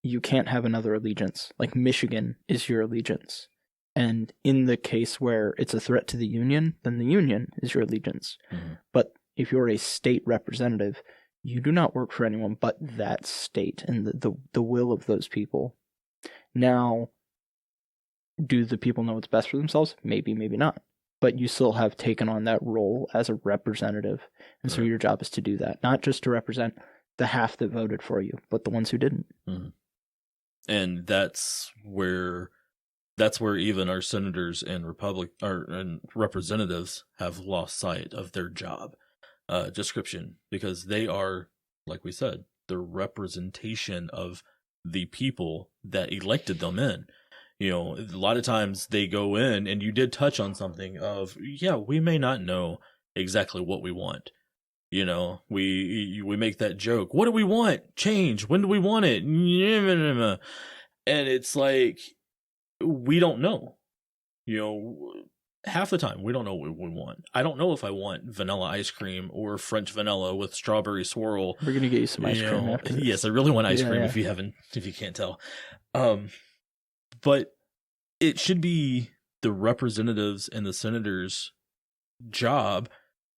you can't have another allegiance. Like, Michigan is your allegiance. And in the case where it's a threat to the union, then the union is your allegiance. Mhm. But if you're a state representative, you do not work for anyone but that state and the will of those people. Now, do the people know what's best for themselves? Maybe, maybe not. But you still have taken on that role as a representative. And so Right. your job is to do that, not just to represent the half that voted for you, but the ones who didn't. And that's where even our senators and and representatives have lost sight of their job description, because they are, like we said, the representation of the people that elected them in. You know, a lot of times they go in, and you did touch on something of, yeah, we may not know exactly what we want. You know, we make that joke. What do we want? Change. When do we want it? And it's like, we don't know. You know, half the time we don't know what we want. I don't know if I want vanilla ice cream or French vanilla with strawberry swirl. We're going to get you some ice You cream know, after this. yes, I really want ice Yeah, cream yeah. if you can't tell. But it should be the representatives and the senators' job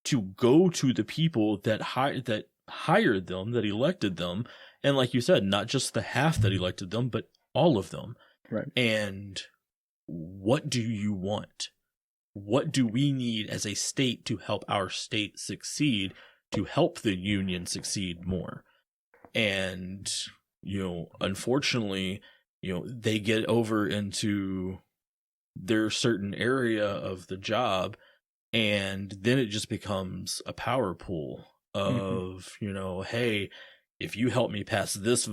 to go to the people that hired them, that elected them, and like you said, not just the half that elected them, but all of them. Right. And what do you want? What do we need as a state to help our state succeed, to help the union succeed more? And, you know, unfortunately, you know, they get over into their certain area of the job, and then it just becomes a power pool of, you know, hey, if you help me pass this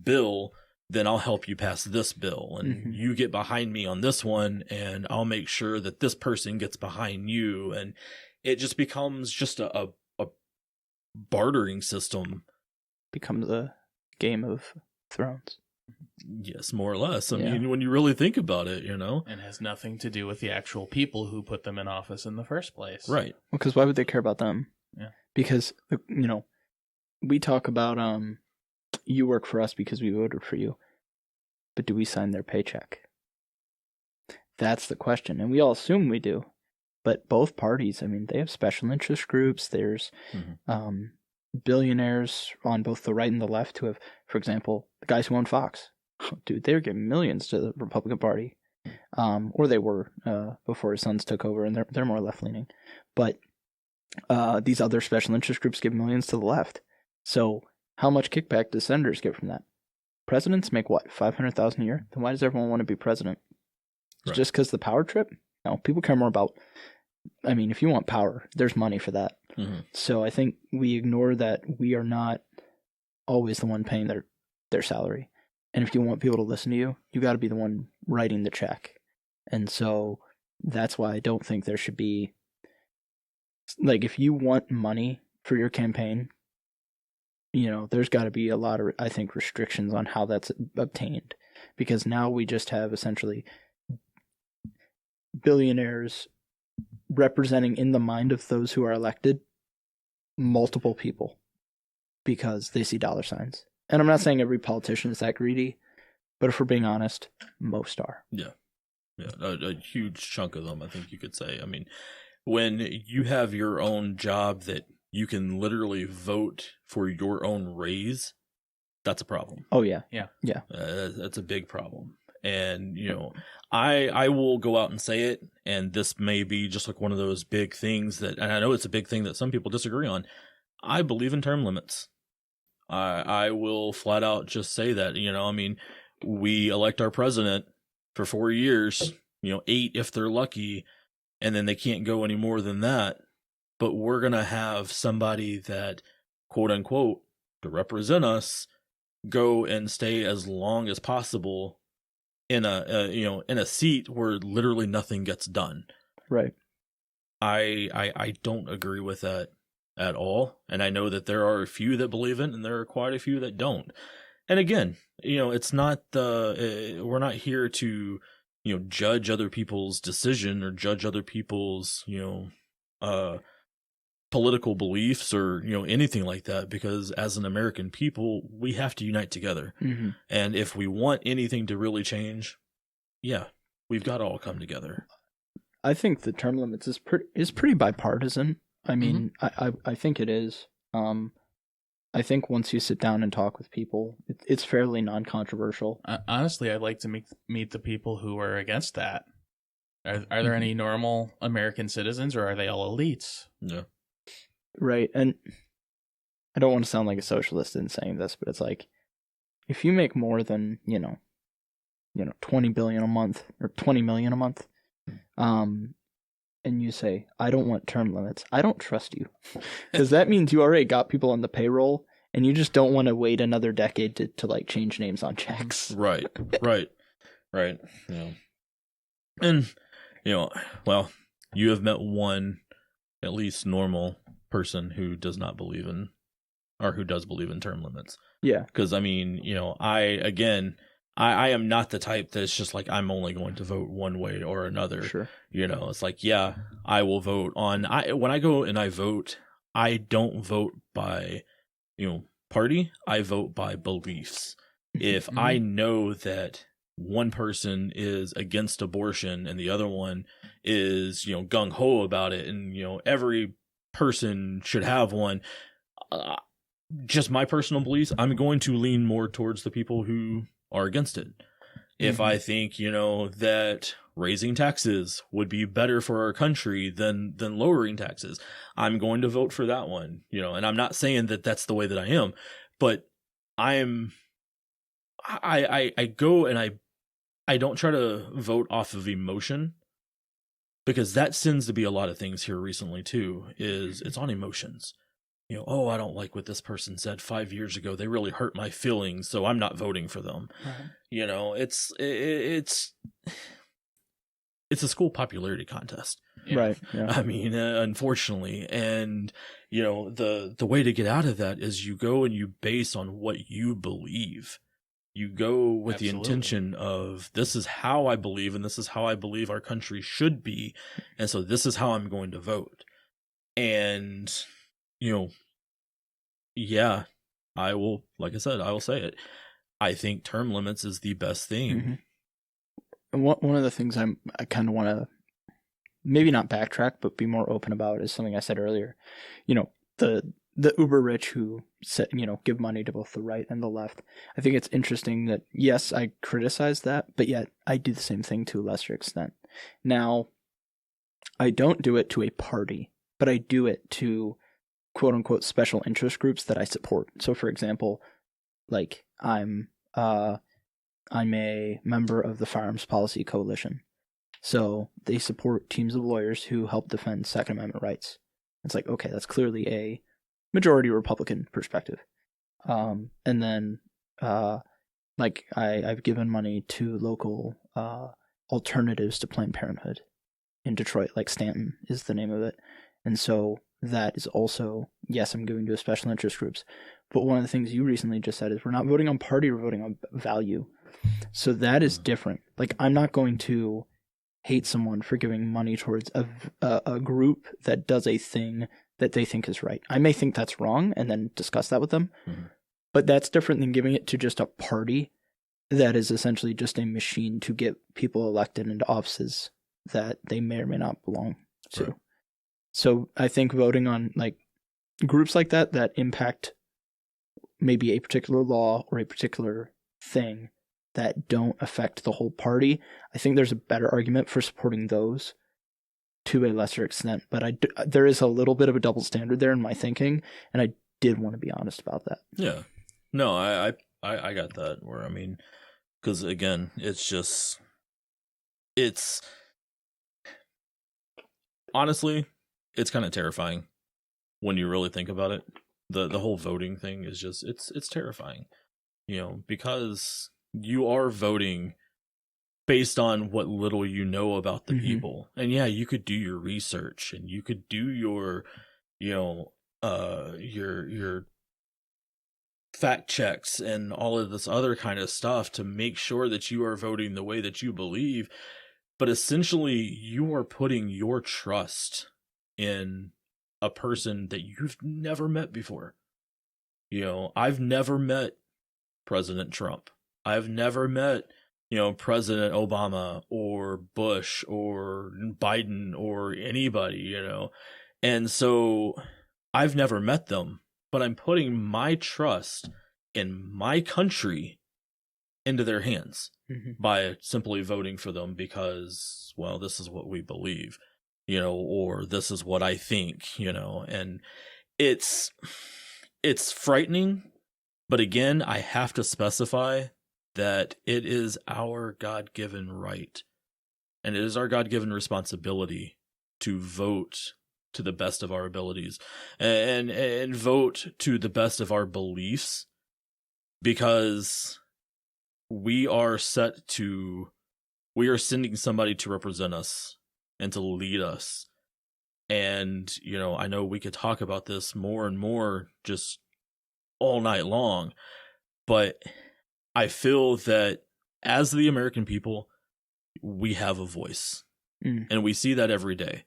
bill, then I'll help you pass this bill, and you get behind me on this one, and I'll make sure that this person gets behind you. And it just becomes just a bartering system. Becomes a Game of Thrones. Yes, more or less. I Yeah. mean, when you really think about it, you know? And has nothing to do with the actual people who put them in office in the first place. Right. Because why would they care about them? Yeah. Because, you know, we talk about, you work for us because we voted for you. But do we sign their paycheck? That's the question. And we all assume we do. But both parties, I mean, they have special interest groups. There's billionaires on both the right and the left who have, for example, the guys who own Fox. Dude, they were giving millions to the Republican Party. Or they were before his sons took over, and they're more left-leaning. But these other special interest groups give millions to the left. So how much kickback does senators get from that? Presidents make what, $500,000 a year? Then why does everyone want to be president? Right. Just because the power trip? No, people care more about. I mean, if you want power, there's money for that. So I think we ignore that we are not always the one paying their salary. And if you want people to listen to you, you got to be the one writing the check. And so that's why I don't think there should be, like, if you want money for your campaign, you know, there's got to be a lot of, I think, restrictions on how that's obtained. Because now we just have essentially billionaires representing, in the mind of those who are elected, multiple people because they see dollar signs. And I'm not saying every politician is that greedy, but if we're being honest, most are. Yeah, a huge chunk of them, I think you could say. I mean, when you have your own job that you can literally vote for your own raise, that's a problem. Oh, yeah. That's a big problem. And, you know, I will go out and say it, and this may be just like one of those big things that, and I know it's a big thing that some people disagree on. I believe in term limits. I will flat out just say that, you know, I mean, we elect our president for 4 years, you know, 8 if they're lucky, and then they can't go any more than that. But we're going to have somebody that, quote unquote, to represent us, go and stay as long as possible in a seat where literally nothing gets done. Right. I don't agree with that at all. And I know that there are a few that believe it, and there are quite a few that don't. And again, it's not we're not here to, judge other people's decision or judge other people's, political beliefs or, anything like that, because as an American people, we have to unite together. Mm-hmm. And if we want anything to really change, yeah, we've got to all come together. I think the term limits is pretty bipartisan. I mean, I think it is. I think once you sit down and talk with people, it's fairly non-controversial. Honestly, I'd like to meet the people who are against that. Are there any normal American citizens, or are they all elites? Yeah. Right, and I don't want to sound like a socialist in saying this, but it's like, if you make more than 20 billion a month or 20 million a month, and you say, I don't want term limits, I don't trust you, because that means you already got people on the payroll, and you just don't want to wait another decade to like change names on checks. Right. And well, you have met one at least normal person who does not believe in, or who does believe in term limits. Yeah. Because I mean, I am not the type that's just like, I'm only going to vote one way or another. Sure. It's like, yeah, I will vote on, when I go and I vote, I don't vote by, party. I vote by beliefs. If I know that one person is against abortion and the other one is, gung-ho about it, and, every person should have one, just my personal beliefs, I'm going to lean more towards the people who are against it. If I think, that raising taxes would be better for our country than lowering taxes, I'm going to vote for that one, and I'm not saying that that's the way that I am, but I go and I don't try to vote off of emotion, because that tends to be a lot of things here recently too, is it's on emotions. I don't like what this person said 5 years ago. They really hurt my feelings, so I'm not voting for them. Right. It's a school popularity contest. Yeah. Right. Yeah. I mean, unfortunately, and the way to get out of that is you go and you base on what you believe. You go with the intention of, this is how I believe, and this is how I believe our country should be, and so this is how I'm going to vote. And yeah, I will, like I said, I will say it. I think term limits is the best thing. Mm-hmm. And one of the things I kind of want to maybe not backtrack, but be more open about is something I said earlier. The uber rich who give money to both the right and the left. I think it's interesting that, yes, I criticize that, but yet I do the same thing to a lesser extent. Now, I don't do it to a party, but I do it to quote unquote special interest groups that I support. So for example, like I'm a member of the Firearms Policy Coalition. So they support teams of lawyers who help defend Second Amendment rights. It's like, okay, that's clearly a majority Republican perspective. And then like I've given money to local alternatives to Planned Parenthood in Detroit, like Stanton is the name of it. And so that is also, yes, I'm giving to special interest groups. But one of the things you recently just said is we're not voting on party, we're voting on value. So that is different. Like, I'm not going to hate someone for giving money towards a group that does a thing that they think is right. I may think that's wrong and then discuss that with them. Mm-hmm. But that's different than giving it to just a party that is essentially just a machine to get people elected into offices that they may or may not belong to. Right. So I think voting on like groups like that impact maybe a particular law or a particular thing that don't affect the whole party, I think there's a better argument for supporting those to a lesser extent. But there is a little bit of a double standard there in my thinking, and I did want to be honest about that. Yeah. No, I got that. Where, I mean, because again, it's honestly, it's kind of terrifying when you really think about it. The whole voting thing is just, it's terrifying, because you are voting based on what little you know about the people. And yeah, you could do your research and you could do your, your fact checks and all of this other kind of stuff to make sure that you are voting the way that you believe. But essentially, you are putting your trust in a person that you've never met before. I've never met President Trump. I've never met, President Obama or Bush or Biden or anybody, And so I've never met them, but I'm putting my trust in my country into their hands by simply voting for them because, well, this is what we believe, or this is what I think, and it's frightening. But again, I have to specify that it is our God-given right, and it is our God-given responsibility to vote to the best of our abilities and vote to the best of our beliefs, because we are sending somebody to represent us and to lead us. And, I know we could talk about this more and more just all night long, but I feel that as the American people, we have a voice, and we see that every day.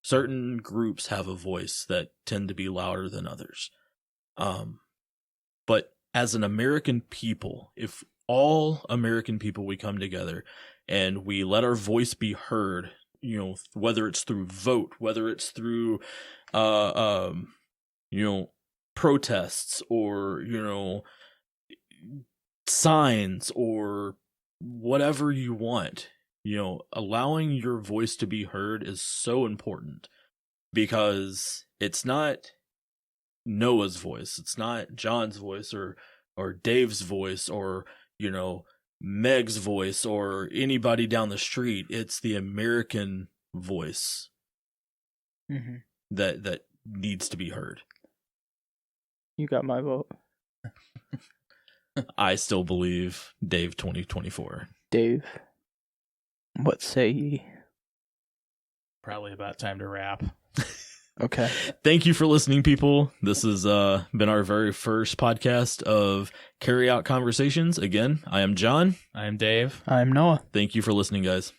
Certain groups have a voice that tend to be louder than others. But as an American people, if all American people, we come together and we let our voice be heard, whether it's through vote, whether it's through, protests or, signs or whatever you want, allowing your voice to be heard is so important, because it's not Noah's voice. It's not John's voice or Dave's voice or, Meg's voice or anybody down the street. It's the American voice that needs to be heard. You got my vote. I still believe Dave 2024. Dave, what say ye? Probably about time to wrap. Okay. Thank you for listening, people. This has been our very first podcast of Carry Out Conversations. Again, I am John. I am Dave. I'm Noah. Thank you for listening, guys.